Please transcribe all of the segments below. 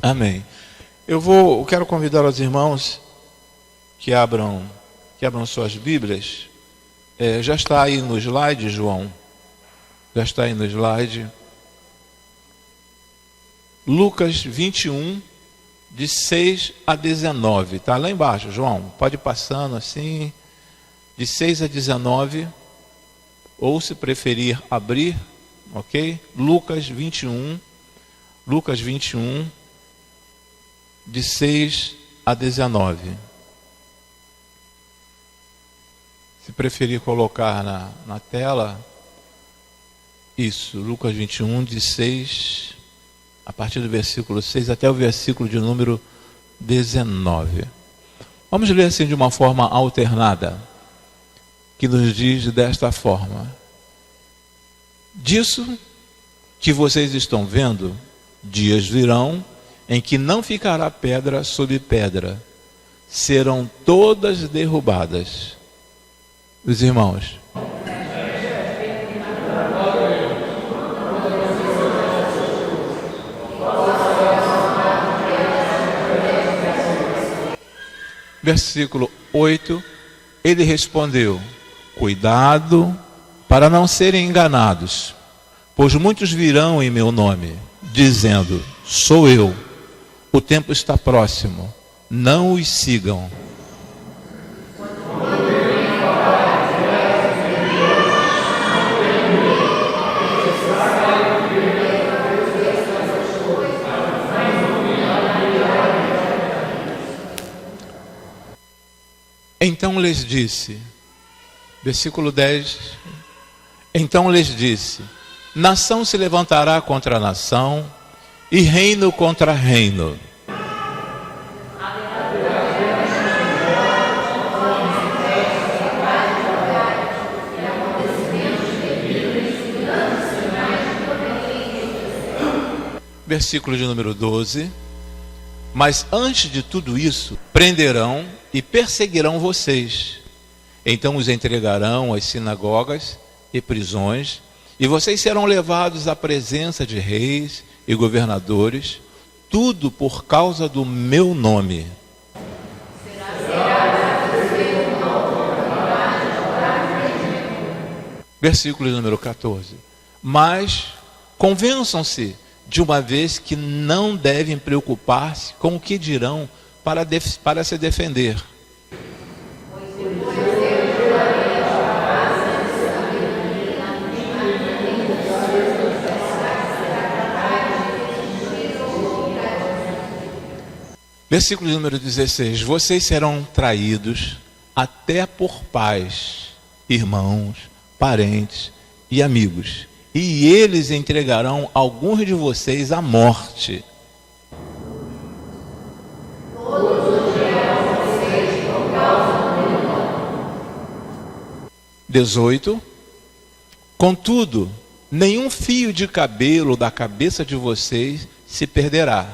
Amém. Eu quero convidar os irmãos que abram suas Bíblias. Já está aí no slide, João. Já está aí no slide. Lucas 21, de 6 a 19. Está lá embaixo, João. Pode ir passando assim, de 6 a 19. Ou, se preferir, abrir, ok? Lucas 21, de 6 a 19. Se preferir colocar na tela, isso, Lucas 21, de 6, a partir do versículo 6 até o versículo de número 19. Vamos ler assim de uma forma alternada, que nos diz desta forma: disso que vocês estão vendo, dias virão em que não ficará pedra sobre pedra, serão todas derrubadas. Os irmãos. Versículo 8, ele respondeu: cuidado para não serem enganados, pois muitos virão em meu nome, dizendo: sou eu, o tempo está próximo, não os sigam. Então lhes disse, versículo 10, então lhes disse: nação se levantará contra nação, e reino contra reino. Versículo de número 12. Mas antes de tudo isso, prenderão e perseguirão vocês. Então os entregarão às sinagogas e prisões, e vocês serão levados à presença de reis e governadores, tudo por causa do meu nome. Versículo número 14. Mas convençam-se de uma vez que não devem preocupar-se com o que dirão para se defender. Versículo número 16. Vocês serão traídos até por pais, irmãos, parentes e amigos, e eles entregarão alguns de vocês à morte. 18. Contudo, nenhum fio de cabelo da cabeça de vocês se perderá.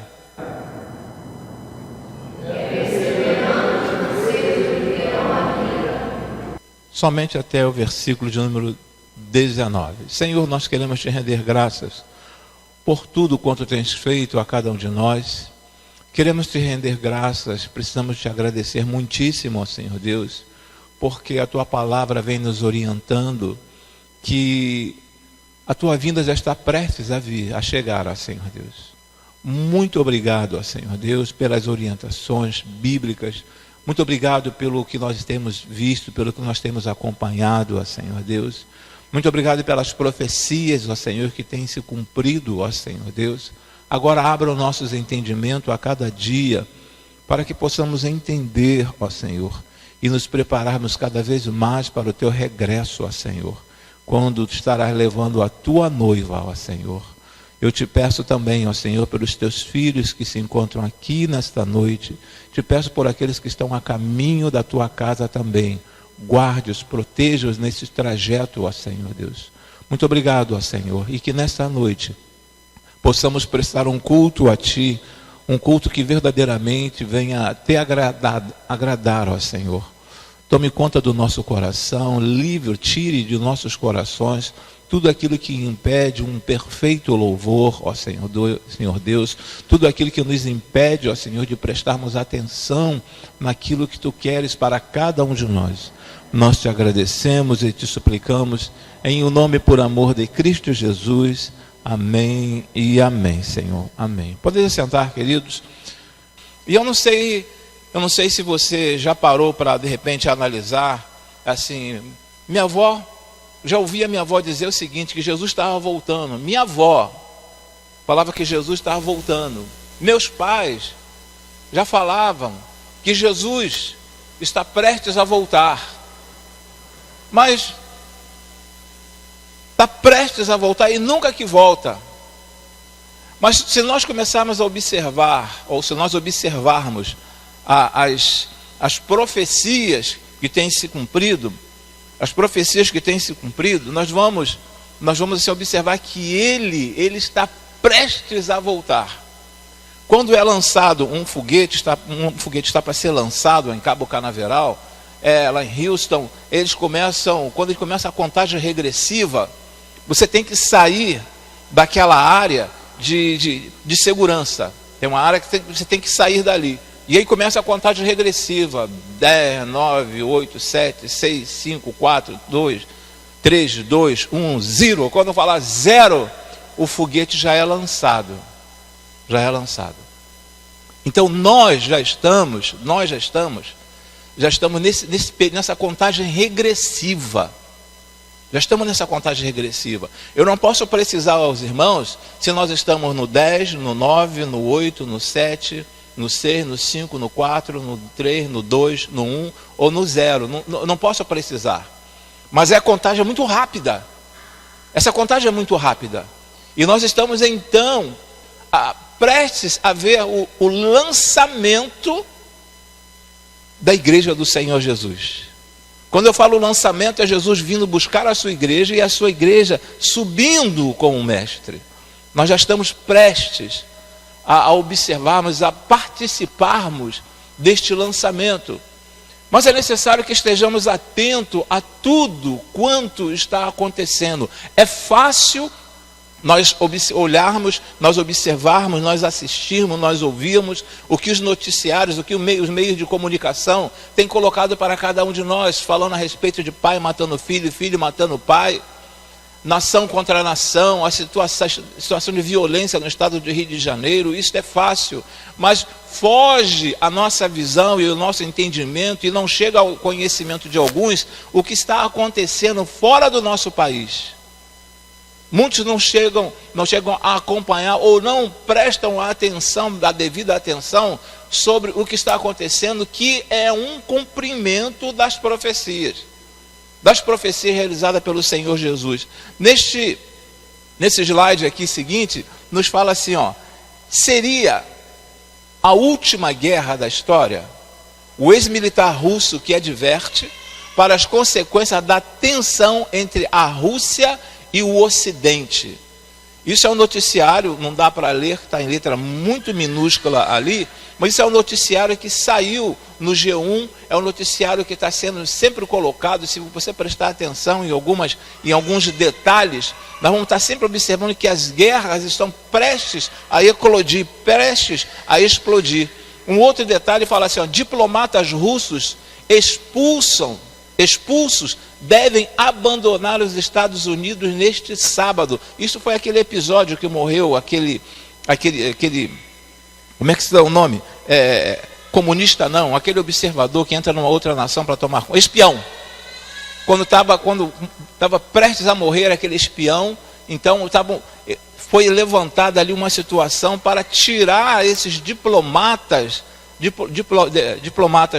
Somente até o versículo de número 19. Senhor, nós queremos te render graças por tudo quanto tens feito a cada um de nós. Queremos te render graças, precisamos te agradecer muitíssimo, ó Senhor Deus, porque a tua palavra vem nos orientando que a tua vinda já está prestes a chegar, ó Senhor Deus. Muito obrigado, ó Senhor Deus, pelas orientações bíblicas. Muito obrigado pelo que nós temos visto, pelo que nós temos acompanhado, ó Senhor Deus. Muito obrigado pelas profecias, ó Senhor, que têm se cumprido, ó Senhor Deus. Agora abra o nosso entendimento a cada dia, para que possamos entender, ó Senhor, e nos prepararmos cada vez mais para o teu regresso, ó Senhor, quando estarás levando a tua noiva, ó Senhor. Eu te peço também, ó Senhor, pelos teus filhos que se encontram aqui nesta noite. Te peço por aqueles que estão a caminho da tua casa também. Guarde-os, proteja-os nesse trajeto, ó Senhor Deus. Muito obrigado, ó Senhor. E que nesta noite possamos prestar um culto a Ti, um culto que verdadeiramente venha te agradar, ó Senhor. Tome conta do nosso coração, tire de nossos corações tudo aquilo que impede um perfeito louvor, ó Senhor Deus, tudo aquilo que nos impede, ó Senhor, de prestarmos atenção naquilo que Tu queres para cada um de nós. Nós Te agradecemos e Te suplicamos, em o nome por amor de Cristo Jesus. Amém e amém, Senhor. Amém. Podem sentar, queridos. E eu não sei se você já parou para, de repente, analisar, assim, minha avó, já ouvi a minha avó dizer o seguinte, que Jesus estava voltando. Minha avó falava que Jesus estava voltando. Meus pais já falavam que Jesus está prestes a voltar. Mas está prestes a voltar e nunca que volta. Mas se nós começarmos a observar, ou se nós observarmos as profecias que têm se cumprido, nós vamos assim, observar que ele está prestes a voltar. Quando é lançado um foguete está para ser lançado em Cabo Canaveral, lá em Houston, quando eles começam a contagem regressiva, você tem que sair daquela área de segurança. Tem uma área que você tem que sair dali. E aí começa a contagem regressiva. 10, 9, 8, 7, 6, 5, 4, 2, 3, 2, 1, 0. Quando falar 0, o foguete já é lançado. Então nós já estamos nessa contagem regressiva. Eu não posso precisar aos irmãos se nós estamos no 10, no 9, no 8, no 7, no 6, no 5, no 4, no 3, no 2, no 1 ou no 0. Não posso precisar. Mas é a contagem muito rápida. Essa contagem é muito rápida. E nós estamos então prestes a ver o lançamento da igreja do Senhor Jesus. Quando eu falo lançamento, é Jesus vindo buscar a sua igreja e a sua igreja subindo com o Mestre. Nós já estamos prestes a observarmos, a participarmos deste lançamento. Mas é necessário que estejamos atentos a tudo quanto está acontecendo. É fácil nós olharmos, nós observarmos, nós assistirmos, nós ouvirmos o que os noticiários, o que os meios de comunicação têm colocado para cada um de nós, falando a respeito de pai matando filho, filho matando pai, nação contra nação, a situação de violência no estado do Rio de Janeiro. Isso é fácil, mas foge a nossa visão e o nosso entendimento e não chega ao conhecimento de alguns o que está acontecendo fora do nosso país. Muitos não chegam a acompanhar ou não prestam a devida atenção sobre o que está acontecendo, que é um cumprimento das profecias realizadas pelo Senhor Jesus. Nesse slide aqui seguinte, nos fala assim, seria a última guerra da história. O ex-militar russo que adverte para as consequências da tensão entre a Rússia e o Ocidente. Isso é um noticiário, não dá para ler, está em letra muito minúscula ali, mas isso é um noticiário que saiu no G1, é um noticiário que está sendo sempre colocado. Se você prestar atenção em alguns detalhes, nós vamos estar sempre observando que as guerras estão prestes a eclodir, prestes a explodir. Um outro detalhe fala assim, diplomatas russos expulsos devem abandonar os Estados Unidos neste sábado. Isso foi aquele episódio que morreu, aquele como é que se dá o nome? Comunista não, aquele observador que entra numa outra nação para tomar espião. Quando estava prestes a morrer aquele espião, então foi levantada ali uma situação para tirar esses diplomatas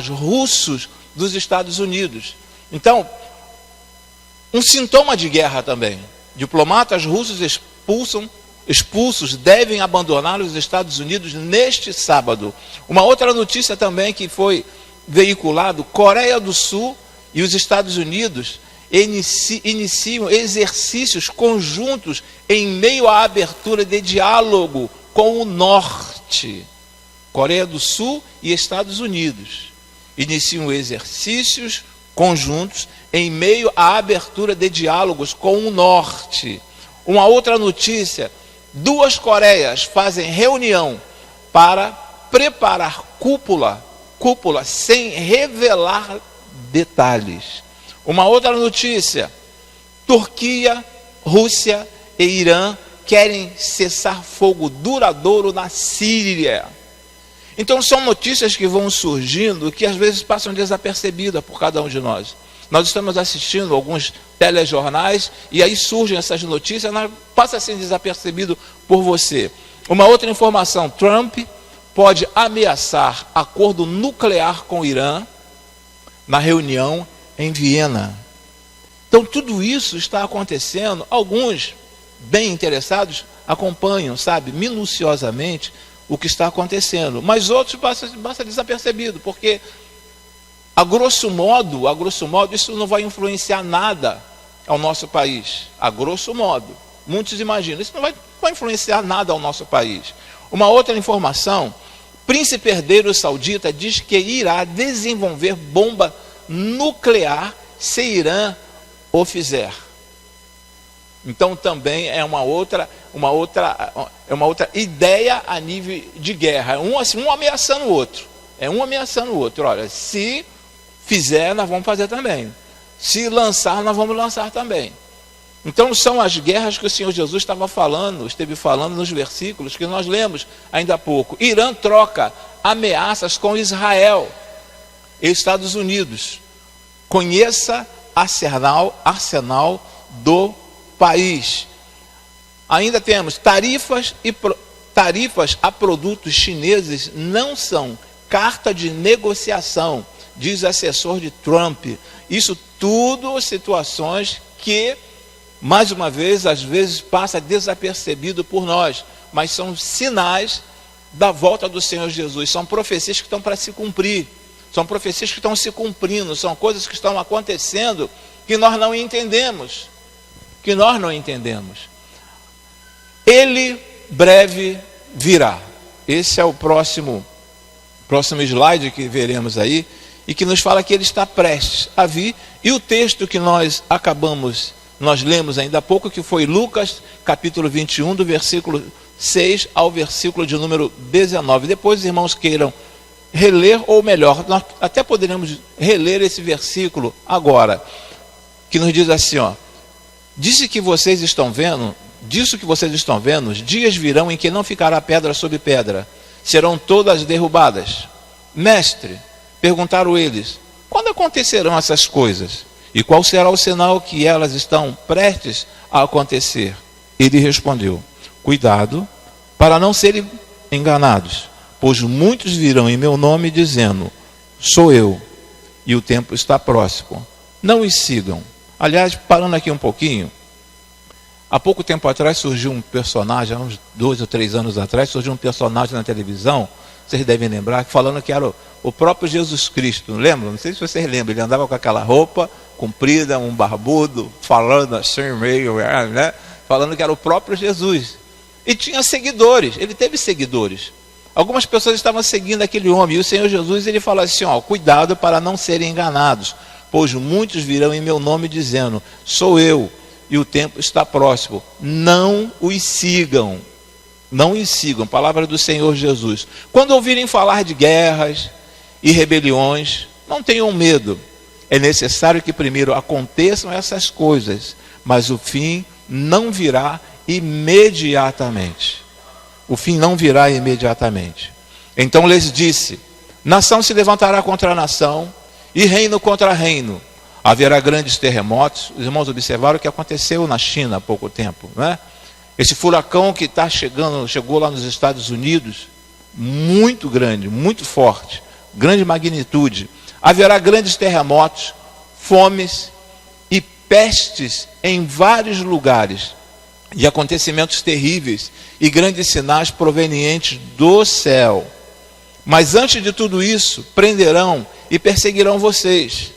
russos dos Estados Unidos. Então, um sintoma de guerra também. Diplomatas russos expulsos devem abandonar os Estados Unidos neste sábado. Uma outra notícia também que foi veiculado: Coreia do Sul e os Estados Unidos iniciam exercícios conjuntos em meio à abertura de diálogo com o Norte. Coreia do Sul e Estados Unidos iniciam exercícios conjuntos em meio à abertura de diálogos com o norte. Uma outra notícia: 2 Coreias fazem reunião para preparar cúpula sem revelar detalhes. Uma outra notícia: Turquia, Rússia e Irã querem cessar fogo duradouro na Síria. Então são notícias que vão surgindo que às vezes passam desapercebidas por cada um de nós. Nós estamos assistindo alguns telejornais e aí surgem essas notícias, passa a ser desapercebido por você. Uma outra informação: Trump pode ameaçar acordo nuclear com o Irã na reunião em Viena. Então tudo isso está acontecendo. Alguns bem interessados acompanham, minuciosamente o que está acontecendo, mas outros passa desapercebido, porque a grosso modo, isso não vai influenciar nada ao nosso país. A grosso modo, muitos imaginam, isso não vai influenciar nada ao nosso país. Uma outra informação: príncipe herdeiro saudita diz que irá desenvolver bomba nuclear se Irã o fizer. Então também é uma outra ideia a nível de guerra. Um ameaçando o outro. Olha, se fizer, nós vamos fazer também. Se lançar, nós vamos lançar também. Então são as guerras que o Senhor Jesus esteve falando nos versículos que nós lemos ainda há pouco. Irã troca ameaças com Israel e Estados Unidos. Conheça arsenal do país. Ainda temos tarifas a produtos chineses não são carta de negociação, diz assessor de Trump. Isso tudo situações que, mais uma vez, às vezes passa desapercebido por nós, mas são sinais da volta do Senhor Jesus. São profecias que estão para se cumprir. São profecias que estão se cumprindo. São coisas que estão acontecendo que nós não entendemos. Ele breve virá. Esse é o próximo slide que veremos aí, e que nos fala que ele está prestes a vir. E o texto que nós lemos ainda há pouco, que foi Lucas, capítulo 21, do versículo 6 ao versículo de número 19. Depois os irmãos queiram reler, ou melhor, nós até poderíamos reler esse versículo agora, que nos diz assim, disso que vocês estão vendo, os dias virão em que não ficará pedra sobre pedra, serão todas derrubadas. Mestre, perguntaram eles, quando acontecerão essas coisas? E qual será o sinal que elas estão prestes a acontecer? Ele respondeu, cuidado para não serem enganados, pois muitos virão em meu nome dizendo, sou eu, e o tempo está próximo. Não os sigam. Aliás, parando aqui um pouquinho, há pouco tempo atrás surgiu um personagem, há uns 2 ou 3 anos atrás, surgiu um personagem na televisão, vocês devem lembrar, falando que era o próprio Jesus Cristo, não lembram? Não sei se vocês lembram, ele andava com aquela roupa comprida, um barbudo, falando assim meio, né? Falando que era o próprio Jesus. E tinha seguidores, ele teve seguidores. Algumas pessoas estavam seguindo aquele homem, e o Senhor Jesus, ele fala assim, cuidado para não serem enganados, pois muitos virão em meu nome dizendo, sou eu, e o tempo está próximo. Não os sigam. Não os sigam. Palavra do Senhor Jesus. Quando ouvirem falar de guerras e rebeliões, não tenham medo. É necessário que primeiro aconteçam essas coisas, mas o fim não virá imediatamente. O fim não virá imediatamente. Então lhes disse, nação se levantará contra nação e reino contra reino. Haverá grandes terremotos. Os irmãos observaram o que aconteceu na China há pouco tempo, né? Esse furacão que chegou lá nos Estados Unidos, muito grande, muito forte, grande magnitude. Haverá grandes terremotos, fomes e pestes em vários lugares, e acontecimentos terríveis e grandes sinais provenientes do céu. Mas antes de tudo isso, prenderão e perseguirão vocês.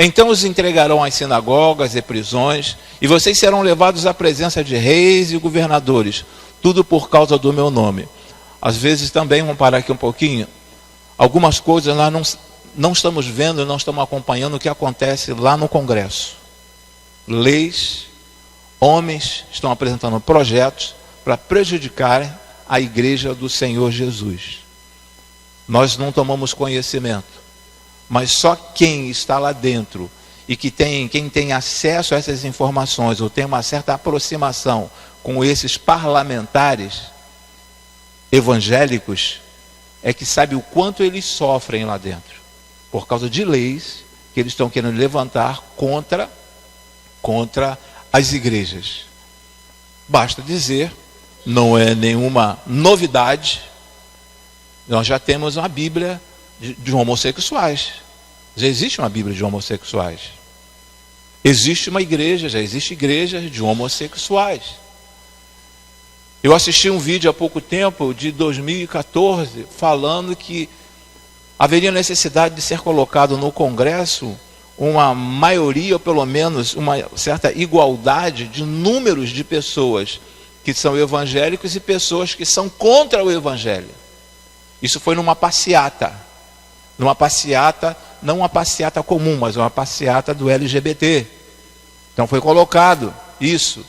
Então os entregarão às sinagogas e prisões, e vocês serão levados à presença de reis e governadores, tudo por causa do meu nome. Às vezes também, vamos parar aqui um pouquinho, algumas coisas nós não estamos vendo, não estamos acompanhando o que acontece lá no Congresso. Leis, homens estão apresentando projetos para prejudicar a igreja do Senhor Jesus. Nós não tomamos conhecimento, mas só quem está lá dentro e quem tem acesso a essas informações ou tem uma certa aproximação com esses parlamentares evangélicos é que sabe o quanto eles sofrem lá dentro por causa de leis que eles estão querendo levantar contra as igrejas. Basta dizer, não é nenhuma novidade, nós já temos uma Bíblia de homossexuais. Já existe uma Bíblia de homossexuais. Existe uma igreja, já existe igreja de homossexuais. Eu assisti um vídeo há pouco tempo, de 2014, falando que haveria necessidade de ser colocado no Congresso uma maioria, ou pelo menos uma certa igualdade de números de pessoas que são evangélicos e pessoas que são contra o evangelho. Isso foi numa passeata, não uma passeata comum, mas uma passeata do LGBT. Então foi colocado isso.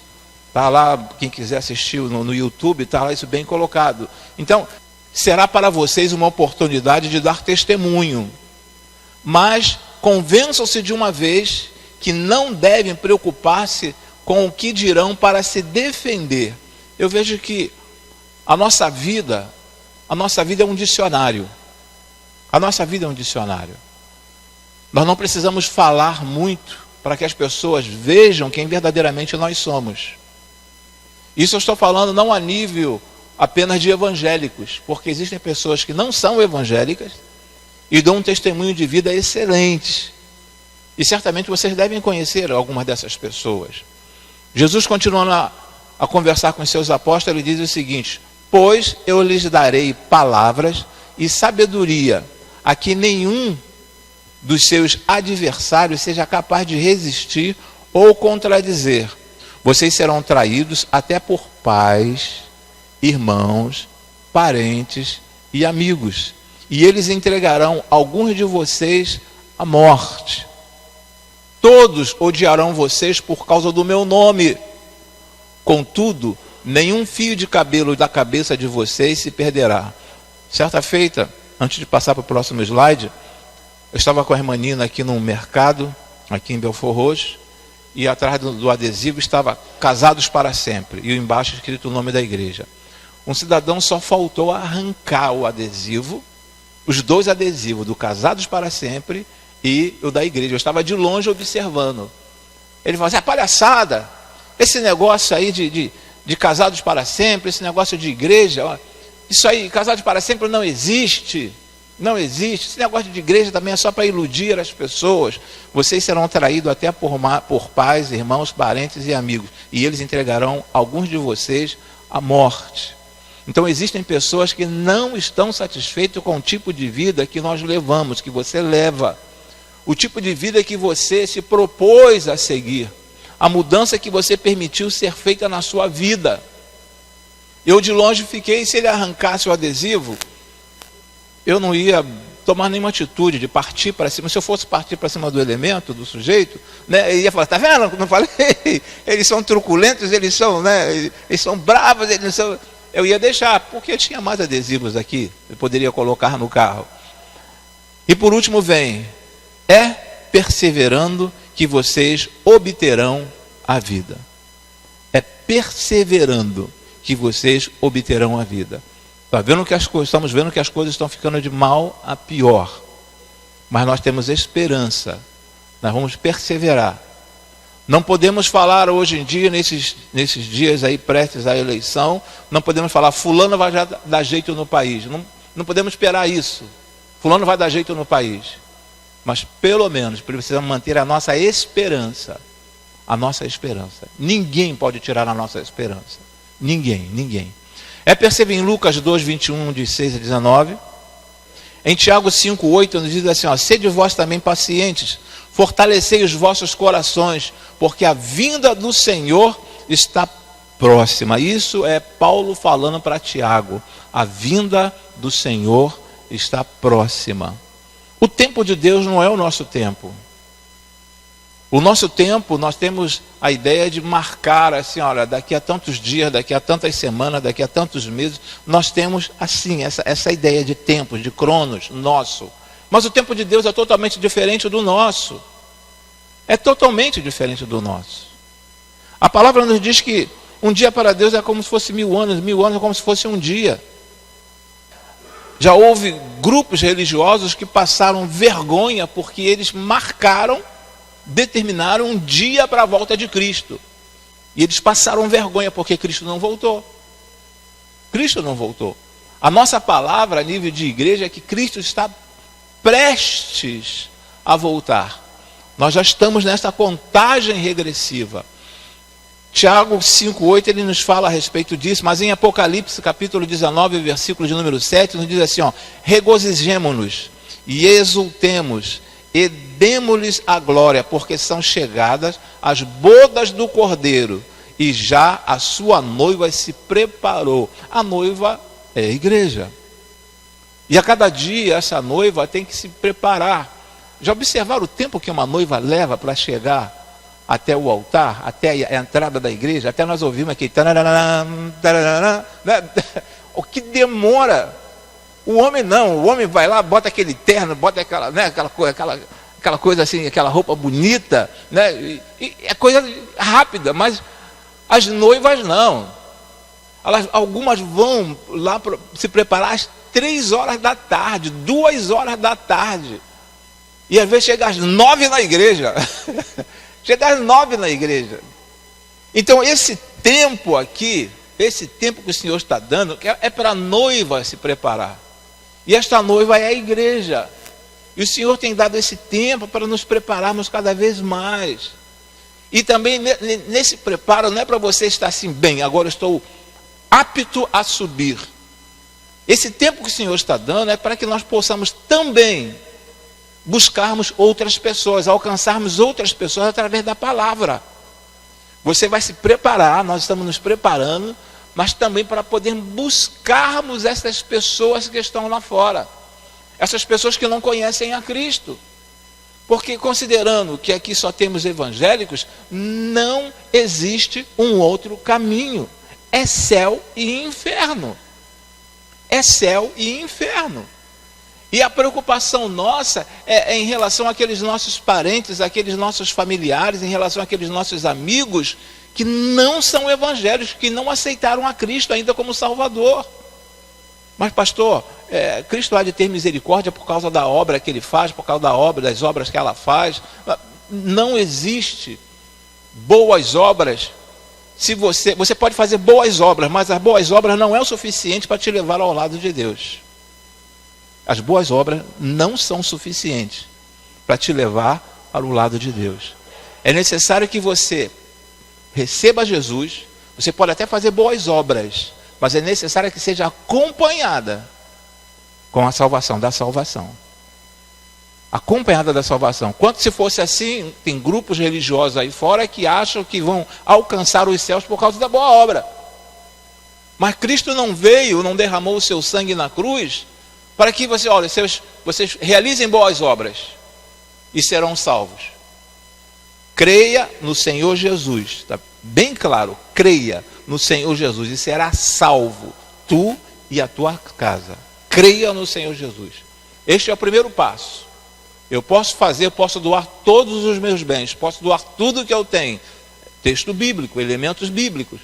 Está lá, quem quiser assistir no YouTube, está lá isso bem colocado. Então, será para vocês uma oportunidade de dar testemunho. Mas convençam-se de uma vez que não devem preocupar-se com o que dirão para se defender. Eu vejo que a nossa vida é um dicionário. A nossa vida é um dicionário. Nós não precisamos falar muito para que as pessoas vejam quem verdadeiramente nós somos. Isso eu estou falando não a nível apenas de evangélicos, porque existem pessoas que não são evangélicas e dão um testemunho de vida excelente. E certamente vocês devem conhecer algumas dessas pessoas. Jesus, continuando a conversar com os seus apóstolos, ele diz o seguinte: pois eu lhes darei palavras e sabedoria a que nenhum dos seus adversários seja capaz de resistir ou contradizer. Vocês serão traídos até por pais, irmãos, parentes e amigos, e eles entregarão alguns de vocês à morte. Todos odiarão vocês por causa do meu nome. Contudo, nenhum fio de cabelo da cabeça de vocês se perderá. Certa feita, antes de passar para o próximo slide, eu estava com a irmã Nina aqui num mercado, aqui em Belfort Roxo, e atrás do adesivo estava Casados para Sempre, e embaixo escrito o nome da igreja. Um cidadão só faltou arrancar o adesivo, os dois adesivos, do Casados para Sempre e o da igreja. Eu estava de longe observando. Ele falou assim: é palhaçada, esse negócio aí de Casados para Sempre, esse negócio de igreja, ó, isso aí, Casados para Sempre não existe. Não existe. Esse negócio de igreja também é só para iludir as pessoas. Vocês serão traídos até por pais, irmãos, parentes e amigos. E eles entregarão alguns de vocês à morte. Então existem pessoas que não estão satisfeitas com o tipo de vida que nós levamos, que você leva. O tipo de vida que você se propôs a seguir. A mudança que você permitiu ser feita na sua vida. Eu de longe fiquei, se ele arrancasse o adesivo, eu não ia tomar nenhuma atitude de partir para cima. Se eu fosse partir para cima do elemento, do sujeito, né, eu ia falar: tá vendo? Não falei? Eles são truculentos, eles são bravos, eu ia deixar, porque tinha mais adesivos aqui, eu poderia colocar no carro. E por último vem: é perseverando que vocês obterão a vida. É perseverando que vocês obterão a vida. Estamos vendo que as coisas estão ficando de mal a pior. Mas nós temos esperança. Nós vamos perseverar. Não podemos falar hoje em dia, nesses dias aí prestes à eleição, não podemos falar: fulano vai dar jeito no país. Não podemos esperar isso. Fulano vai dar jeito no país. Mas pelo menos precisamos manter a nossa esperança. A nossa esperança. Ninguém pode tirar a nossa esperança. Ninguém. É perceber em Lucas 2, 21, de 6 a 19. Em Tiago 5, 8, nos diz assim: ó, sede vós também pacientes, fortalecei os vossos corações, porque a vinda do Senhor está próxima. Isso é Paulo falando para Tiago. A vinda do Senhor está próxima. O tempo de Deus não é o nosso tempo. O nosso tempo, nós temos a ideia de marcar assim, olha, daqui a tantos dias, daqui a tantas semanas, daqui a tantos meses, nós temos assim, essa ideia de tempo, de cronos, nosso. Mas o tempo de Deus é totalmente diferente do nosso. É totalmente diferente do nosso. A palavra nos diz que um dia para Deus é como se fosse 1000 anos é como se fosse um dia. Já houve grupos religiosos que passaram vergonha porque eles determinaram um dia para a volta de Cristo. E eles passaram vergonha porque Cristo não voltou. Cristo não voltou. A nossa palavra a nível de igreja é que Cristo está prestes a voltar. Nós já estamos nessa contagem regressiva. Tiago 5,8 ele nos fala a respeito disso, mas em Apocalipse capítulo 19, versículo de número 7, nos diz assim, regozijemo-nos e exultemos e demo-lhes a glória, porque são chegadas as bodas do Cordeiro, e já a sua noiva se preparou. A noiva é a igreja. E a cada dia essa noiva tem que se preparar. Já observaram o tempo que uma noiva leva para chegar até o altar, até a entrada da igreja? Até nós ouvimos aqui, o que demora. O homem não, o homem vai lá, bota aquele terno, bota aquela, né, aquela coisa assim, aquela roupa bonita, né, e é coisa rápida, mas as noivas não. Algumas vão lá se preparar às 3 horas da tarde, 2 horas da tarde, e às vezes chega às 9 na igreja. Chega às 9 na igreja. Então esse tempo aqui, esse tempo que o Senhor está dando, é para a noiva se preparar. E esta noiva é a igreja. E o Senhor tem dado esse tempo para nos prepararmos cada vez mais. E também nesse preparo não é para você estar assim, bem, agora eu estou apto a subir. Esse tempo que o Senhor está dando é para que nós possamos também buscarmos outras pessoas, alcançarmos outras pessoas através da palavra. Você vai se preparar, nós estamos nos preparando, mas também para poder buscarmos essas pessoas que estão lá fora. Essas pessoas que não conhecem a Cristo. Porque considerando que aqui só temos evangélicos, não existe um outro caminho. É céu e inferno. É céu e inferno. E a preocupação nossa é em relação àqueles nossos parentes, àqueles nossos familiares, em relação àqueles nossos amigos que não são evangélicos, que não aceitaram a Cristo ainda como Salvador. Mas pastor, Cristo há de ter misericórdia por causa da obra que Ele faz, por causa das obras que ela faz. Não existe boas obras. Se você pode fazer boas obras, mas as boas obras não é o suficiente para te levar ao lado de Deus. As boas obras não são suficientes para te levar para o lado de Deus. É necessário que você receba Jesus. Você pode até fazer boas obras, mas é necessário que seja acompanhada com a salvação, da salvação. Acompanhada da salvação. Quanto se fosse assim, tem grupos religiosos aí fora que acham que vão alcançar os céus por causa da boa obra. Mas Cristo não veio, não derramou o seu sangue na cruz para que vocês realizem boas obras e serão salvos. Creia no Senhor Jesus, está bem claro, creia no Senhor Jesus e será salvo, tu e a tua casa. Creia no Senhor Jesus. Este é o primeiro passo. Eu posso doar todos os meus bens, posso doar tudo que eu tenho. Texto bíblico, elementos bíblicos,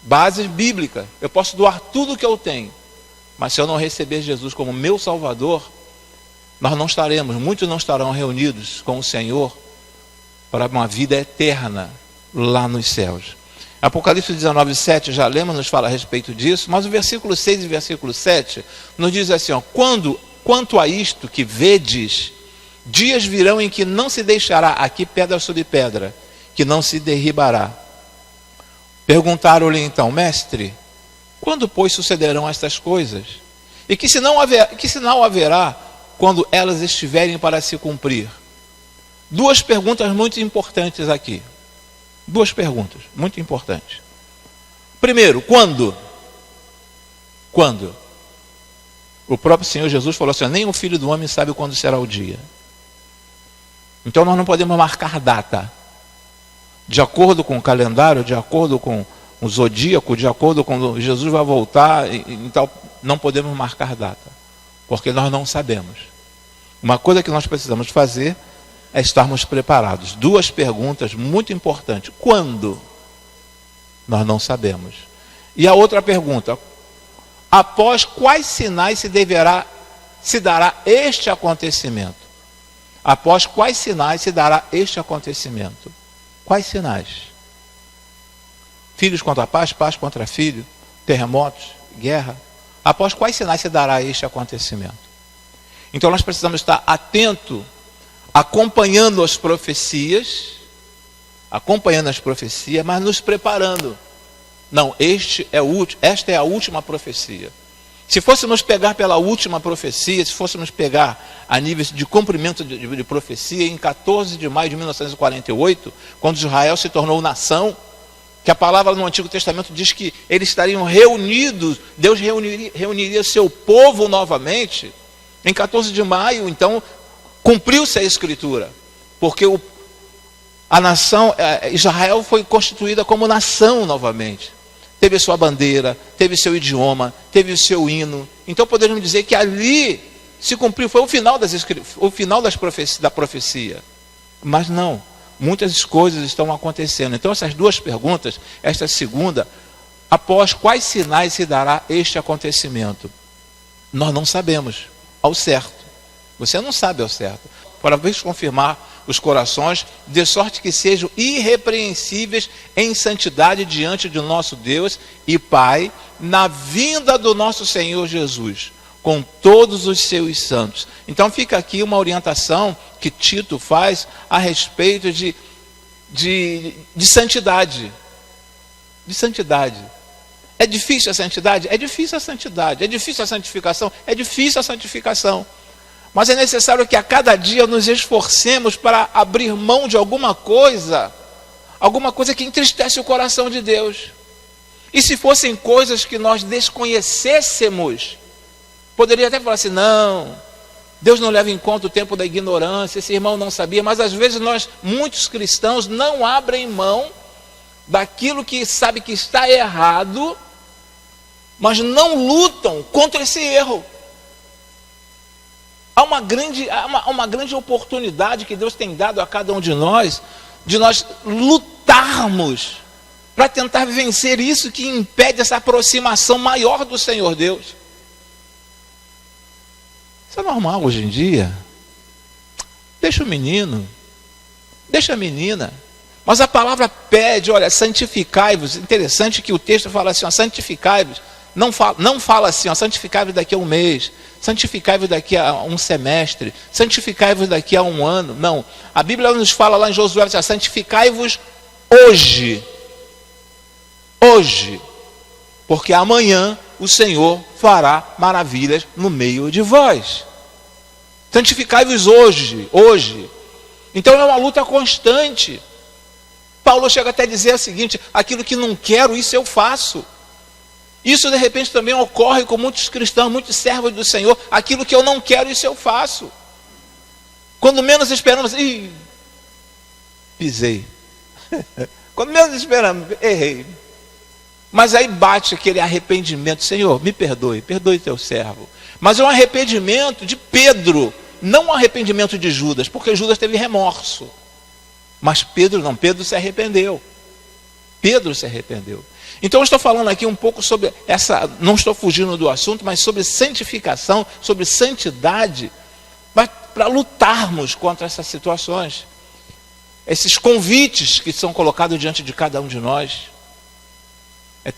bases bíblicas. Eu posso doar tudo que eu tenho. Mas se eu não receber Jesus como meu Salvador, muitos não estarão reunidos com o Senhor para uma vida eterna lá nos céus. Apocalipse 19, 7, já lemos, nos fala a respeito disso, mas o versículo 6 e versículo 7 nos diz assim, quanto a isto que vedes, dias virão em que não se deixará aqui pedra sobre pedra, que não se derribará. Perguntaram-lhe então, mestre, quando, pois, sucederão estas coisas? E que sinal haverá quando elas estiverem para se cumprir? Duas perguntas muito importantes aqui. Duas perguntas muito importantes. Primeiro, quando? Quando? O próprio Senhor Jesus falou assim: nem o Filho do Homem sabe quando será o dia. Então nós não podemos marcar data. De acordo com o calendário, de acordo com o zodíaco, de acordo com Jesus vai voltar, então não podemos marcar data, porque nós não sabemos. Uma coisa que nós precisamos fazer é estarmos preparados. Duas perguntas muito importantes: quando? Nós não sabemos. E a outra pergunta: após quais sinais se dará este acontecimento? Após quais sinais se dará este acontecimento? Quais sinais? Filhos contra pais, pais contra filhos, terremotos, guerra. Após quais sinais se dará este acontecimento? Então nós precisamos estar atentos, acompanhando as profecias, mas nos preparando. Não, esta é a última profecia. Se fôssemos pegar pela última profecia, se fôssemos pegar a nível de cumprimento de profecia, em 14 de maio de 1948, quando Israel se tornou nação, que a palavra no Antigo Testamento diz que eles estariam reunidos, Deus reuniria seu povo novamente. Em 14 de maio, então, cumpriu-se a Escritura, porque a nação, Israel foi constituída como nação novamente. Teve sua bandeira, teve seu idioma, teve o seu hino. Então poderíamos dizer que ali se cumpriu, foi o final da profecia. Mas não, muitas coisas estão acontecendo. Então essas duas perguntas, esta segunda, após quais sinais se dará este acontecimento? Nós não sabemos ao certo. Você não sabe ao certo. Para ver confirmar os corações, de sorte que sejam irrepreensíveis em santidade diante de nosso Deus e Pai, na vinda do nosso Senhor Jesus, com todos os seus santos. Então fica aqui uma orientação que Tito faz a respeito de santidade. De santidade. É difícil a santidade? É difícil a santidade. É difícil a santificação? É difícil a santificação. Mas é necessário que a cada dia nos esforcemos para abrir mão de alguma coisa que entristece o coração de Deus. E se fossem coisas que nós desconhecêssemos, poderia até falar assim: não, Deus não leva em conta o tempo da ignorância, esse irmão não sabia. Mas às vezes muitos cristãos não abrem mão daquilo que sabe que está errado, mas não lutam contra esse erro. Há uma grande oportunidade que Deus tem dado a cada um de nós lutarmos para tentar vencer isso que impede essa aproximação maior do Senhor Deus. Isso é normal hoje em dia. Deixa o menino, deixa a menina. Mas a palavra pede, olha, santificai-vos. Interessante que o texto fala assim, ó, santificai-vos. Não fala assim, ó, santificai-vos daqui a um mês, santificai-vos daqui a um semestre, santificai-vos daqui a um ano. Não, a Bíblia nos fala lá em Josué, santificai-vos hoje. Hoje, porque amanhã o Senhor fará maravilhas no meio de vós. Santificai-vos hoje. Então é uma luta constante. Paulo chega até a dizer o seguinte: aquilo que não quero, isso eu faço. Isso de repente também ocorre com muitos cristãos, muitos servos do Senhor. Aquilo que eu não quero, isso eu faço. Quando menos esperamos, pisei. Quando menos esperamos, errei. Mas aí bate aquele arrependimento: Senhor, me perdoe teu servo. Mas é um arrependimento de Pedro, não um arrependimento de Judas, porque Judas teve remorso. Mas Pedro não, Pedro se arrependeu. Então eu estou falando aqui um pouco sobre não estou fugindo do assunto, mas sobre santificação, sobre santidade, para lutarmos contra essas situações, esses convites que são colocados diante de cada um de nós. É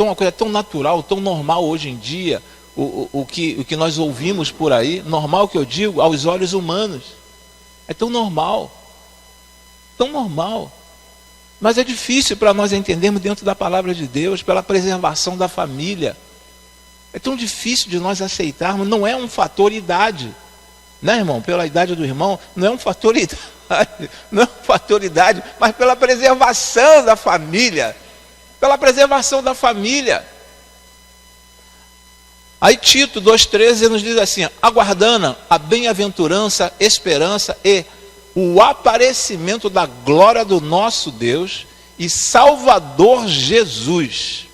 uma coisa tão natural, tão normal hoje em dia, o que nós ouvimos por aí, normal que eu digo, aos olhos humanos. É tão normal. Mas é difícil para nós entendermos dentro da palavra de Deus, pela preservação da família. É tão difícil de nós aceitarmos, não é um fator idade. Né, irmão? Pela idade do irmão, não é um fator idade, mas pela preservação da família. Aí Tito 2,13 nos diz assim: aguardando a bem-aventurança, esperança e o aparecimento da glória do nosso Deus e Salvador Jesus.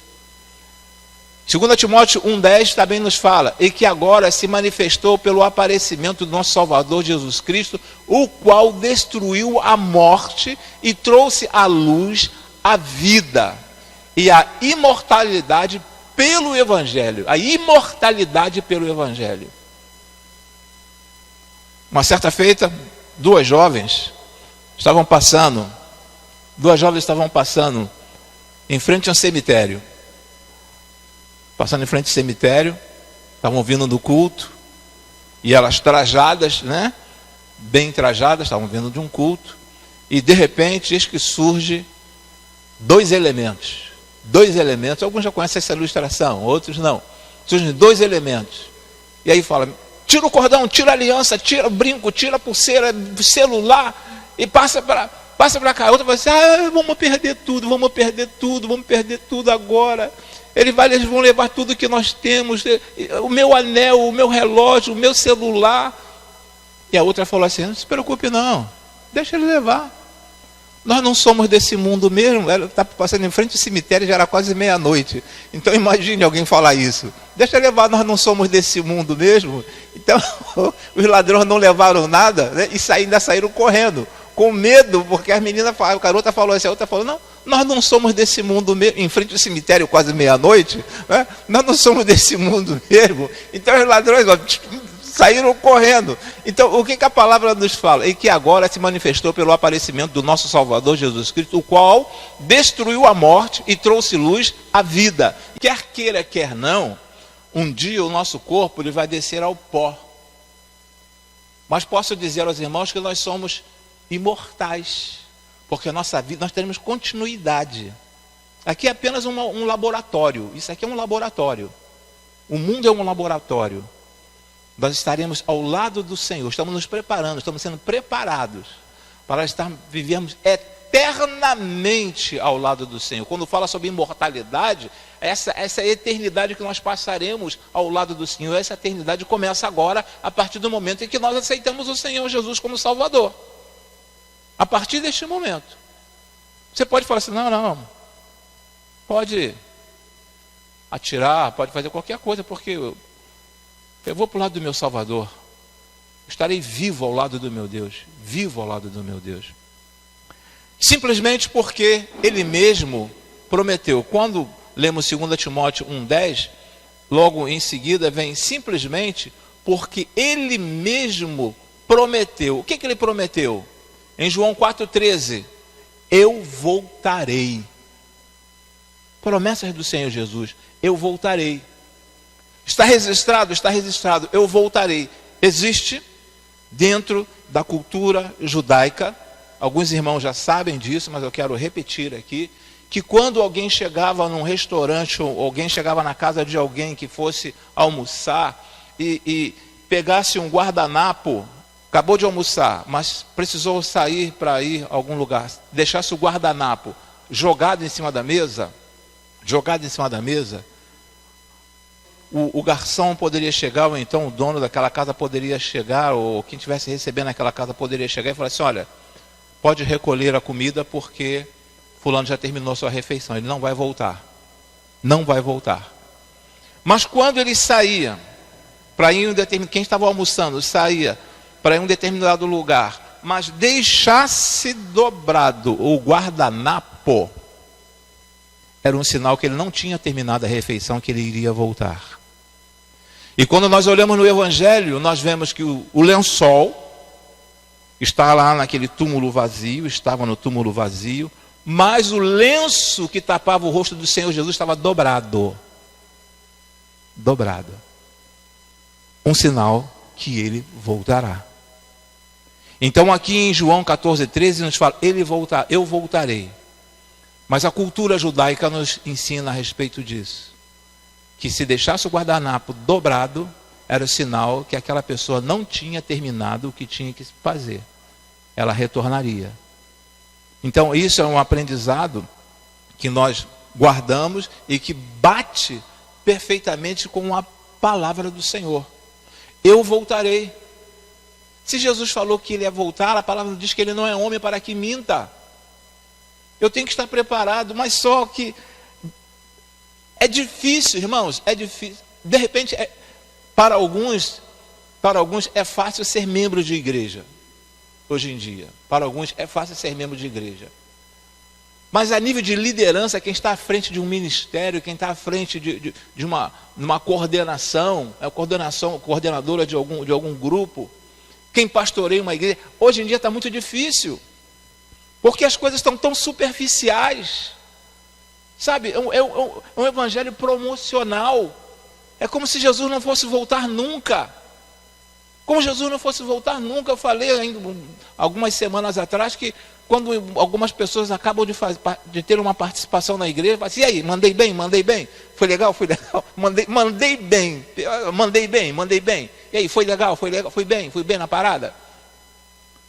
2 Timóteo 1,10 também nos fala: e que agora se manifestou pelo aparecimento do nosso Salvador Jesus Cristo, o qual destruiu a morte e trouxe à luz a vida e a imortalidade pelo Evangelho. A imortalidade pelo Evangelho. Uma certa feita, duas jovens estavam passando em frente a um cemitério. Passando em frente ao cemitério, estavam vindo do culto, e elas trajadas, né? Bem trajadas, estavam vindo de um culto, e de repente, eis que surge dois elementos, alguns já conhecem essa ilustração, outros não. Surgem dois elementos, e aí fala: tira o cordão, tira a aliança, tira o brinco, tira a pulseira, celular, e passa para cá. A outra vai dizer: vamos perder tudo agora. Eles vão levar tudo que nós temos, o meu anel, o meu relógio, o meu celular. E a outra falou assim: não se preocupe não, deixa ele levar. Nós não somos desse mundo mesmo. Ela está passando em frente ao cemitério, já era quase meia-noite. Então imagine alguém falar isso: deixa ele levar, nós não somos desse mundo mesmo. Então os ladrões não levaram nada, né? E ainda saíram correndo, com medo, porque a garota falou assim, a outra falou: não, nós não somos desse mundo mesmo, em frente ao cemitério, quase meia-noite, né? Nós não somos desse mundo mesmo. Então os ladrões saíram correndo. Então o que a palavra nos fala? E que agora se manifestou pelo aparecimento do nosso Salvador Jesus Cristo, o qual destruiu a morte e trouxe luz à vida. Quer queira, quer não, um dia o nosso corpo ele vai descer ao pó. Mas posso dizer aos irmãos que nós somos imortais, porque a nossa vida, nós teremos continuidade. Aqui é apenas um laboratório. Isso aqui é um laboratório. O mundo é um laboratório. Nós estaremos ao lado do Senhor, estamos nos preparando, estamos sendo preparados para vivermos eternamente ao lado do Senhor. Quando fala sobre imortalidade, essa eternidade que nós passaremos ao lado do Senhor, essa eternidade começa agora, a partir do momento em que nós aceitamos o Senhor Jesus como Salvador. A partir deste momento. Você pode falar assim: não, pode atirar, pode fazer qualquer coisa, porque eu vou para o lado do meu Salvador, estarei vivo ao lado do meu Deus, simplesmente porque Ele mesmo prometeu. Quando lemos 2 Timóteo 1,10, logo em seguida vem: simplesmente porque Ele mesmo prometeu. O que Ele prometeu? Em João 4,13, eu voltarei. Promessas do Senhor Jesus: eu voltarei. Está registrado, eu voltarei. Existe dentro da cultura judaica, alguns irmãos já sabem disso, mas eu quero repetir aqui, que quando alguém chegava num restaurante, ou alguém chegava na casa de alguém que fosse almoçar, e pegasse um guardanapo, acabou de almoçar, mas precisou sair para ir a algum lugar, deixasse o guardanapo jogado em cima da mesa, o garçom poderia chegar, ou então o dono daquela casa poderia chegar, ou quem estivesse recebendo aquela casa poderia chegar e falar assim: olha, pode recolher a comida porque fulano já terminou sua refeição, ele não vai voltar. Mas quando ele saía para ir quem estava almoçando saía para ir em um determinado lugar, mas deixasse dobrado o guardanapo, era um sinal que ele não tinha terminado a refeição, que ele iria voltar. E quando nós olhamos no Evangelho, nós vemos que o lençol está lá naquele túmulo vazio, estava no túmulo vazio, mas o lenço que tapava o rosto do Senhor Jesus estava dobrado. Um sinal que Ele voltará. Então aqui em João 14,13 nos fala: eu voltarei. Mas a cultura judaica nos ensina a respeito disso, que se deixasse o guardanapo dobrado, era o sinal que aquela pessoa não tinha terminado o que tinha que fazer. Ela retornaria. Então isso é um aprendizado que nós guardamos e que bate perfeitamente com a palavra do Senhor. Eu voltarei. Se Jesus falou que ele ia voltar, a palavra diz que ele não é homem para que minta. Eu tenho que estar preparado, mas só que é difícil, irmãos, é difícil. De repente, para alguns é fácil ser membro de igreja, hoje em dia. Para alguns é fácil ser membro de igreja. Mas a nível de liderança, quem está à frente de um ministério, quem está à frente de uma coordenação, coordenadora de algum grupo, quem pastoreia uma igreja, hoje em dia está muito difícil, porque as coisas estão tão superficiais, sabe? É um evangelho promocional, é como se Jesus não fosse voltar nunca. Como Jesus não fosse voltar nunca. Eu falei ainda algumas semanas atrás que quando algumas pessoas acabam de ter uma participação na igreja, falam assim, e aí, mandei bem? Foi legal? Mandei bem. E aí, foi legal? Fui bem na parada?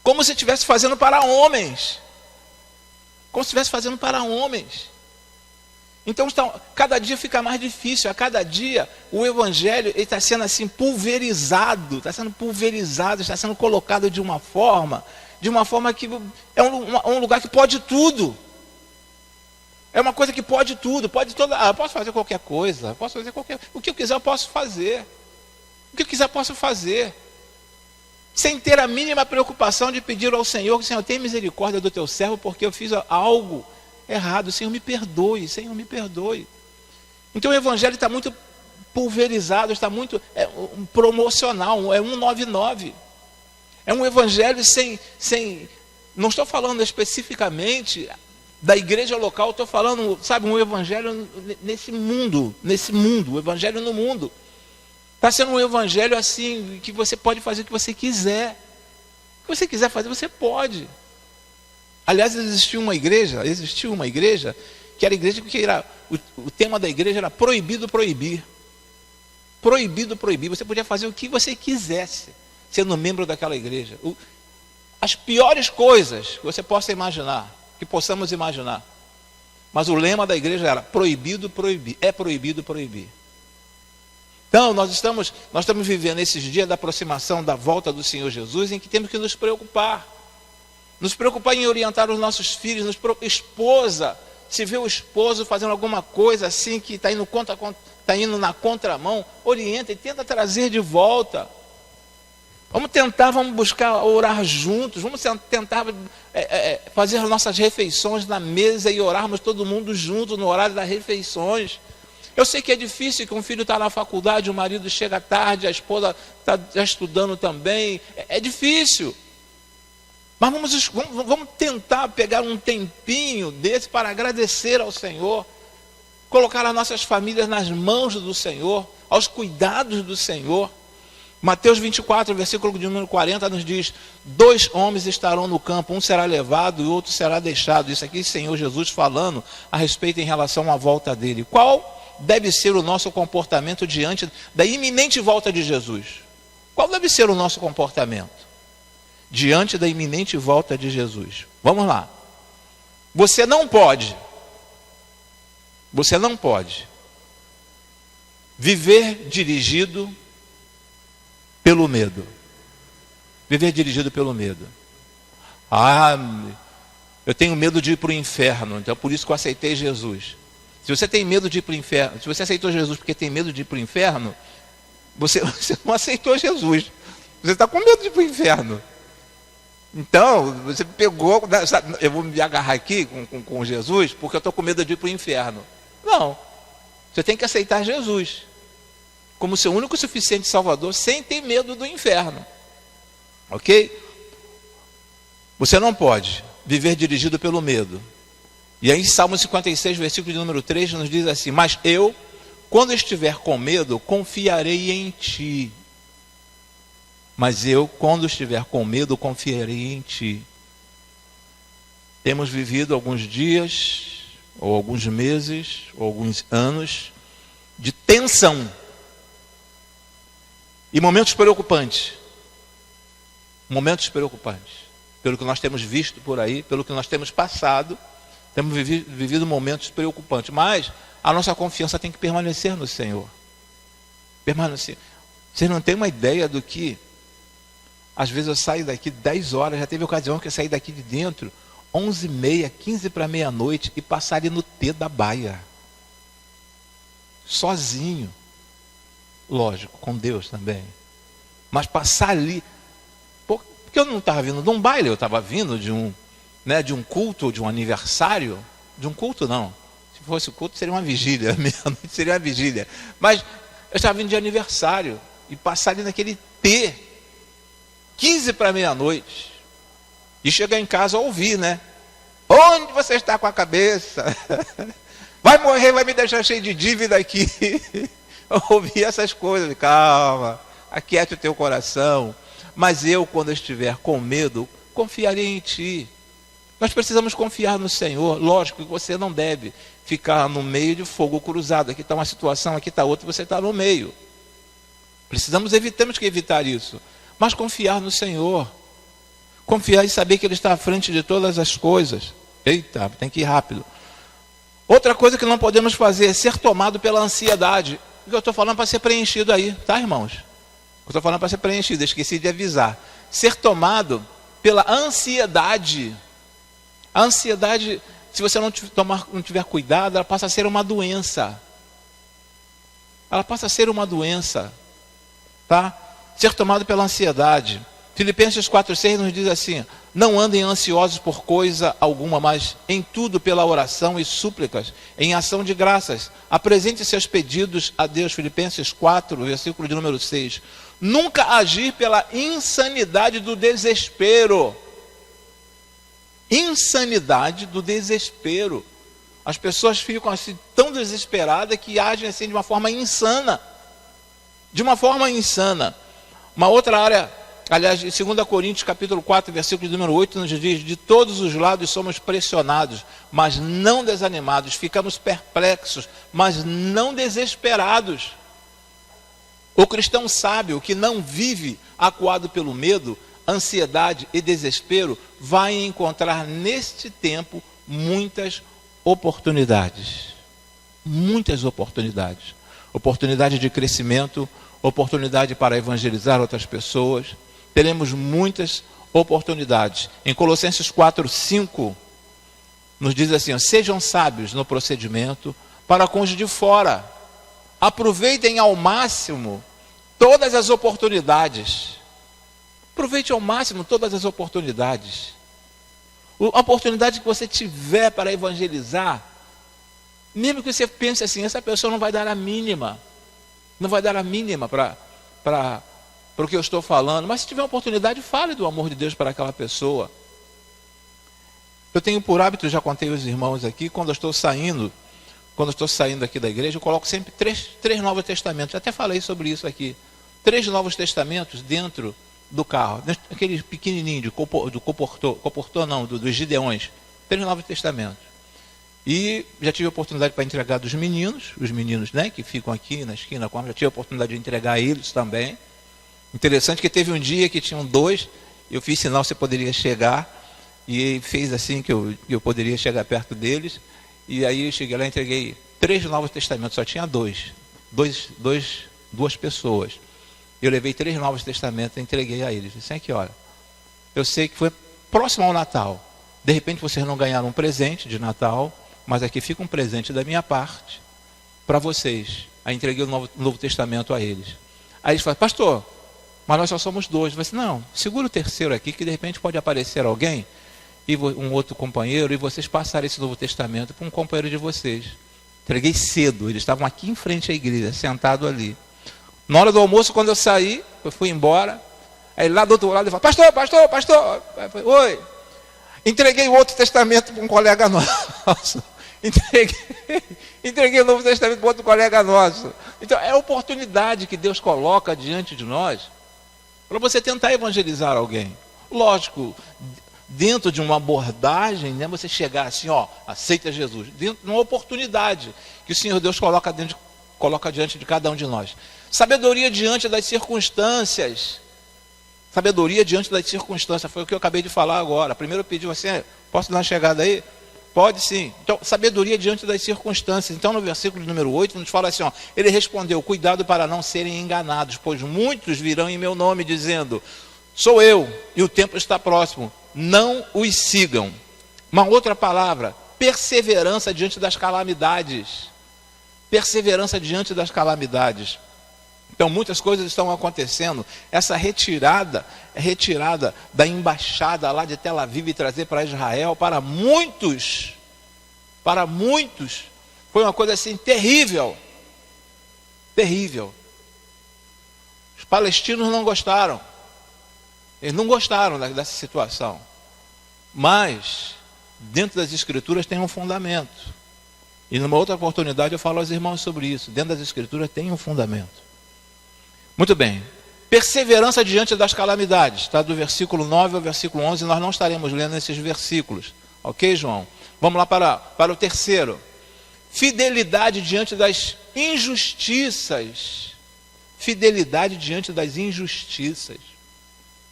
Como se estivesse fazendo para homens. Então, cada dia fica mais difícil. A cada dia, o evangelho está sendo assim pulverizado. Está sendo colocado de uma forma que é um lugar que pode tudo. É uma coisa que pode tudo. Eu posso fazer qualquer coisa. O que eu quiser eu posso fazer. Sem ter a mínima preocupação de pedir ao Senhor, Senhor, tenha misericórdia do teu servo, porque eu fiz algo errado. Senhor, me perdoe. Então o evangelho está muito pulverizado, está muito promocional, é 199. É um evangelho sem. Não estou falando especificamente da igreja local, estou falando, sabe, um evangelho nesse mundo, o evangelho no mundo. Está sendo um evangelho assim, que você pode fazer o que você quiser. O que você quiser fazer, você pode. Aliás, existiu uma igreja, que era a igreja que o tema da igreja era proibido proibir. Proibido proibir. Você podia fazer o que você quisesse, sendo membro daquela igreja. As piores coisas que você possa imaginar, que possamos imaginar. Mas o lema da igreja era proibido proibir. É proibido proibir. Então, nós estamos vivendo esses dias da aproximação da volta do Senhor Jesus, em que temos que nos preocupar. Nos preocupar em orientar os nossos filhos, esposa, se vê o esposo fazendo alguma coisa assim, que está indo na contramão, orienta e tenta trazer de volta. Vamos buscar orar juntos, vamos tentar fazer as nossas refeições na mesa e orarmos todo mundo junto no horário das refeições. Eu sei que é difícil, que um filho está na faculdade, o marido chega tarde, a esposa está já estudando também, é difícil. Mas vamos tentar pegar um tempinho desse para agradecer ao Senhor, colocar as nossas famílias nas mãos do Senhor, aos cuidados do Senhor. Mateus 24, versículo de número 40 nos diz: 2 homens estarão no campo, um será levado e o outro será deixado. Isso aqui, Senhor Jesus falando a respeito em relação à volta dele. Qual deve ser o nosso comportamento diante da iminente volta de Jesus? Qual deve ser o nosso comportamento diante da iminente volta de Jesus? Vamos lá. Você não pode viver dirigido pelo medo. Viver dirigido pelo medo. Eu tenho medo de ir para o inferno, então por isso que eu aceitei Jesus. Se você tem medo de ir para o inferno, se você aceitou Jesus porque tem medo de ir para o inferno, você não aceitou Jesus. Você está com medo de ir para o inferno. Então, você pegou, eu vou me agarrar aqui com Jesus porque eu estou com medo de ir para o inferno. Não. Você tem que aceitar Jesus como seu único e suficiente Salvador, sem ter medo do inferno. Ok? Você não pode viver dirigido pelo medo. E aí, Salmo 56, versículo de número 3, nos diz assim: mas eu, quando estiver com medo, confiarei em ti. Mas eu, quando estiver com medo, confiarei em ti. Temos vivido alguns dias, ou alguns meses, ou alguns anos, de tensão. E momentos preocupantes. Momentos preocupantes. Pelo que nós temos visto por aí, pelo que nós temos passado, temos vivido momentos preocupantes. Mas a nossa confiança tem que permanecer no Senhor. Permanecer. Vocês não têm uma ideia do que... Às vezes eu saio daqui 10 horas, já teve ocasião que eu saí daqui de dentro 11h30, 15 para meia-noite e passar ali no T da Baia. Sozinho. Lógico, com Deus também. Mas passar ali... Porque eu não estava vindo de um baile, eu estava vindo de um culto, de um aniversário. De um culto não. Se fosse culto seria uma vigília, meia-noite seria uma vigília. Mas eu estava vindo de aniversário e passar ali naquele T, 15 para meia-noite, e chegar em casa ouvir, né? Onde você está com a cabeça? Vai morrer, vai me deixar cheio de dívida aqui. Ouvir essas coisas, calma, aquiete o teu coração. Mas eu, quando estiver com medo, confiarei em ti. Nós precisamos confiar no Senhor. Lógico que você não deve ficar no meio de fogo cruzado. Aqui está uma situação, aqui está outra, e você está no meio. Temos que evitar isso. Mas confiar no Senhor. Confiar e saber que Ele está à frente de todas as coisas. Eita, tem que ir rápido. Outra coisa que não podemos fazer é ser tomado pela ansiedade. O que eu estou falando para ser preenchido aí, tá, irmãos? Eu estou falando para ser preenchido, esqueci de avisar. Ser tomado pela ansiedade. A ansiedade, se você não tiver cuidado, ela passa a ser uma doença. Ela passa a ser uma doença. Tá? Ser tomado pela ansiedade. Filipenses 4,6 nos diz assim: não andem ansiosos por coisa alguma, mas em tudo pela oração e súplicas, em ação de graças, apresente seus pedidos a Deus. Filipenses 4, versículo de número 6. Nunca agir pela insanidade do desespero. Insanidade do desespero. As pessoas ficam assim tão desesperadas que agem assim de uma forma insana. De uma forma insana. Uma outra área, aliás, em 2 Coríntios capítulo 4, versículo número 8, nos diz: de todos os lados somos pressionados, mas não desanimados. Ficamos perplexos, mas não desesperados. O cristão sábio que não vive acuado pelo medo, ansiedade e desespero, vai encontrar neste tempo muitas oportunidades. Muitas oportunidades. Oportunidade de crescimento, oportunidade para evangelizar outras pessoas. Teremos muitas oportunidades. Em Colossenses 4:5 nos diz assim: sejam sábios no procedimento para com os de fora. Aproveitem ao máximo todas as oportunidades. Aproveite ao máximo todas as oportunidades. A oportunidade que você tiver para evangelizar, mesmo que você pense assim, essa pessoa não vai dar a mínima. Não vai dar a mínima para o que eu estou falando. Mas se tiver uma oportunidade, fale do amor de Deus para aquela pessoa. Eu tenho por hábito, já contei aos irmãos aqui, quando eu estou saindo aqui da igreja, eu coloco sempre três Novos Testamentos. Até falei sobre isso aqui. 3 Novos Testamentos dentro do carro. Aquele pequenininho, dos Gideões. 3 Novos Testamentos. E já tive a oportunidade para entregar dos meninos, os meninos, né, que ficam aqui na esquina, já tive a oportunidade de entregar a eles também. Interessante que teve um dia que tinham 2, eu fiz sinal que você poderia chegar, e ele fez assim que eu poderia chegar perto deles, e aí eu cheguei lá e entreguei 3 Novos Testamentos, só tinha 2 pessoas. Eu levei 3 Novos Testamentos e entreguei a eles. Disse aqui, olha, eu sei que foi próximo ao Natal, de repente vocês não ganharam um presente de Natal, mas aqui fica um presente da minha parte para vocês. Aí entreguei o Novo Testamento a eles. Aí eles falaram: pastor, mas nós só somos 2. Eu falei assim: não, segura o terceiro aqui, que de repente pode aparecer alguém, e um outro companheiro, e vocês passarem esse Novo Testamento para um companheiro de vocês. Entreguei cedo, eles estavam aqui em frente à igreja, sentados ali. Na hora do almoço, quando eu saí, eu fui embora, aí lá do outro lado ele falou: pastor, eu falei: oi. Entreguei o outro testamento para um colega nosso. Entreguei o Novo Testamento para outro colega nosso. Então, é a oportunidade que Deus coloca diante de nós para você tentar evangelizar alguém. Lógico, dentro de uma abordagem, né, você chegar assim, ó, aceita Jesus. Dentro de uma oportunidade que o Senhor Deus coloca diante de cada um de nós. Sabedoria diante das circunstâncias. Sabedoria diante das circunstâncias. Foi o que eu acabei de falar agora. Primeiro eu pedi assim: posso dar uma chegada aí? Pode sim. Então, sabedoria diante das circunstâncias. Então, no versículo número 8, nos fala assim, ó, ele respondeu, cuidado para não serem enganados, pois muitos virão em meu nome, dizendo, sou eu, e o tempo está próximo. Não os sigam. Uma outra palavra, perseverança diante das calamidades. Perseverança diante das calamidades. Então, muitas coisas estão acontecendo. Essa retirada da embaixada lá de Tel Aviv e trazer para Israel, para muitos, foi uma coisa assim terrível. Terrível. Os palestinos não gostaram. Eles não gostaram dessa situação. Mas, dentro das Escrituras tem um fundamento. E numa outra oportunidade eu falo aos irmãos sobre isso. Dentro das Escrituras tem um fundamento. Muito bem. Perseverança diante das calamidades. Está do versículo 9 ao versículo 11. Nós não estaremos lendo esses versículos. Ok, João? Vamos lá para o terceiro. Fidelidade diante das injustiças. Fidelidade diante das injustiças.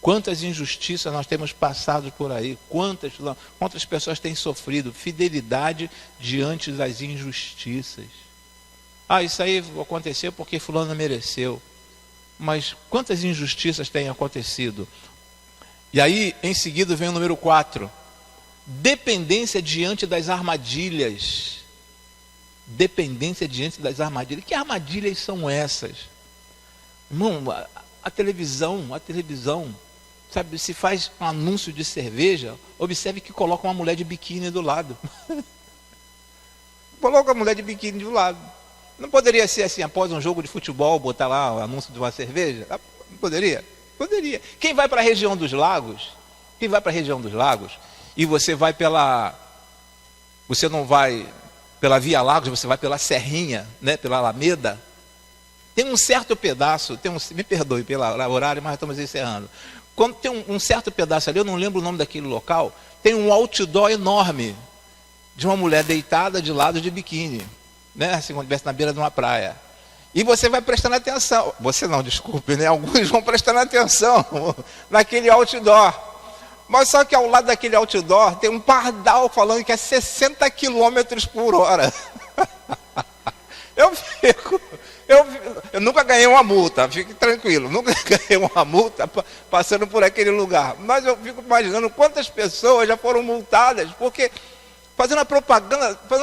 Quantas injustiças nós temos passado por aí? Quantas pessoas têm sofrido? Fidelidade diante das injustiças. Isso aí aconteceu porque fulano mereceu. Mas quantas injustiças têm acontecido? E aí, em seguida, vem o número 4. Dependência diante das armadilhas. Dependência diante das armadilhas. Que armadilhas são essas? Irmão, a televisão, sabe, se faz um anúncio de cerveja, observe que coloca uma mulher de biquíni do lado. Coloca a mulher de biquíni do lado. Não poderia ser assim, após um jogo de futebol, botar lá o anúncio de uma cerveja? Não poderia? Poderia. Quem vai para a região dos lagos, e você vai você não vai pela Via Lagos, você vai pela Serrinha, né, pela Alameda, tem um certo pedaço, me perdoe pelo horário, mas estamos encerrando. Quando tem um certo pedaço ali, eu não lembro o nome daquele local, tem um outdoor enorme, de uma mulher deitada de lado de biquíni. Né, assim, quando estivesse na beira de uma praia. E você vai prestando atenção. Você não, desculpe, né? Alguns vão prestando atenção naquele outdoor. Mas só que ao lado daquele outdoor tem um pardal falando que é 60 km por hora. Eu nunca ganhei uma multa, fique tranquilo, nunca ganhei uma multa passando por aquele lugar. Mas eu fico imaginando quantas pessoas já foram multadas, porque fazendo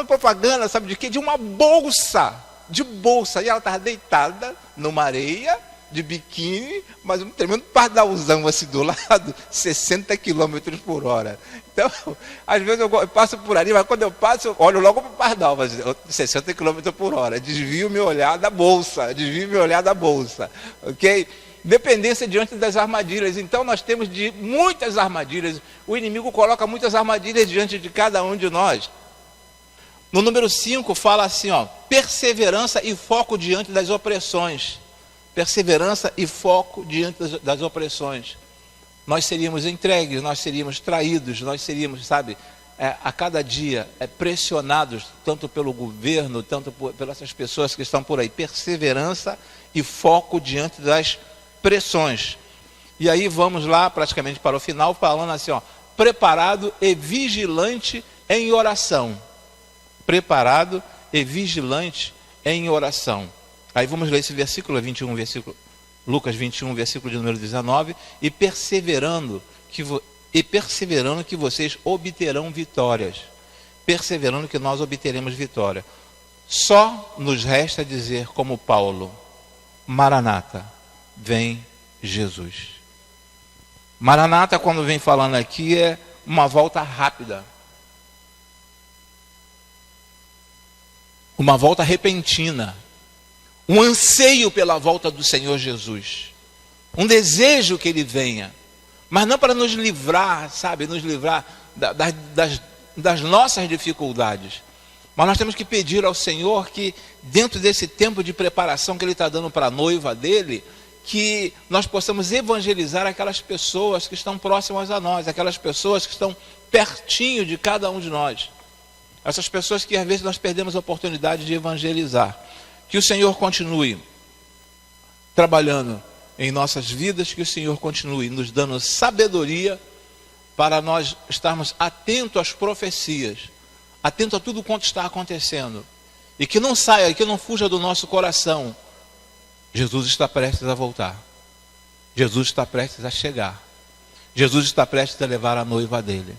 propaganda, sabe de quê? De uma bolsa, e ela estava deitada numa areia, de biquíni, mas um tremendo pardalzão assim do lado, 60 km por hora. Então, às vezes eu passo por ali, mas quando eu passo, eu olho logo para o pardal, mas 60 km por hora, desvio meu olhar da bolsa, ok? Dependência diante das armadilhas. Então nós temos muitas armadilhas. O inimigo coloca muitas armadilhas diante de cada um de nós. No número 5 fala assim, ó, perseverança e foco diante das opressões. Perseverança e foco diante das opressões. Nós seríamos entregues, nós seríamos traídos, nós seríamos, sabe, a cada dia pressionados, tanto pelo governo, tanto pelas essas pessoas que estão por aí. Perseverança e foco diante das pressões. E aí vamos lá praticamente para o final, falando assim, ó, preparado e vigilante em oração. Preparado e vigilante em oração. Aí vamos ler esse versículo 21, Lucas 21, versículo de número 19, e perseverando que vocês obterão vitórias. Perseverando que nós obteremos vitória. Só nos resta dizer como Paulo, Maranata, vem Jesus. Maranata, quando vem falando aqui, é uma volta rápida. Uma volta repentina. Um anseio pela volta do Senhor Jesus. Um desejo que Ele venha. Mas não para nos livrar, sabe, nos livrar das nossas dificuldades. Mas nós temos que pedir ao Senhor que, dentro desse tempo de preparação que Ele está dando para a noiva dEle, que nós possamos evangelizar aquelas pessoas que estão próximas a nós, aquelas pessoas que estão pertinho de cada um de nós. Essas pessoas que às vezes nós perdemos a oportunidade de evangelizar. Que o Senhor continue trabalhando em nossas vidas, que o Senhor continue nos dando sabedoria para nós estarmos atentos às profecias, atento a tudo quanto está acontecendo, e que não saia, que não fuja do nosso coração: Jesus está prestes a voltar, Jesus está prestes a chegar, Jesus está prestes a levar a noiva dele.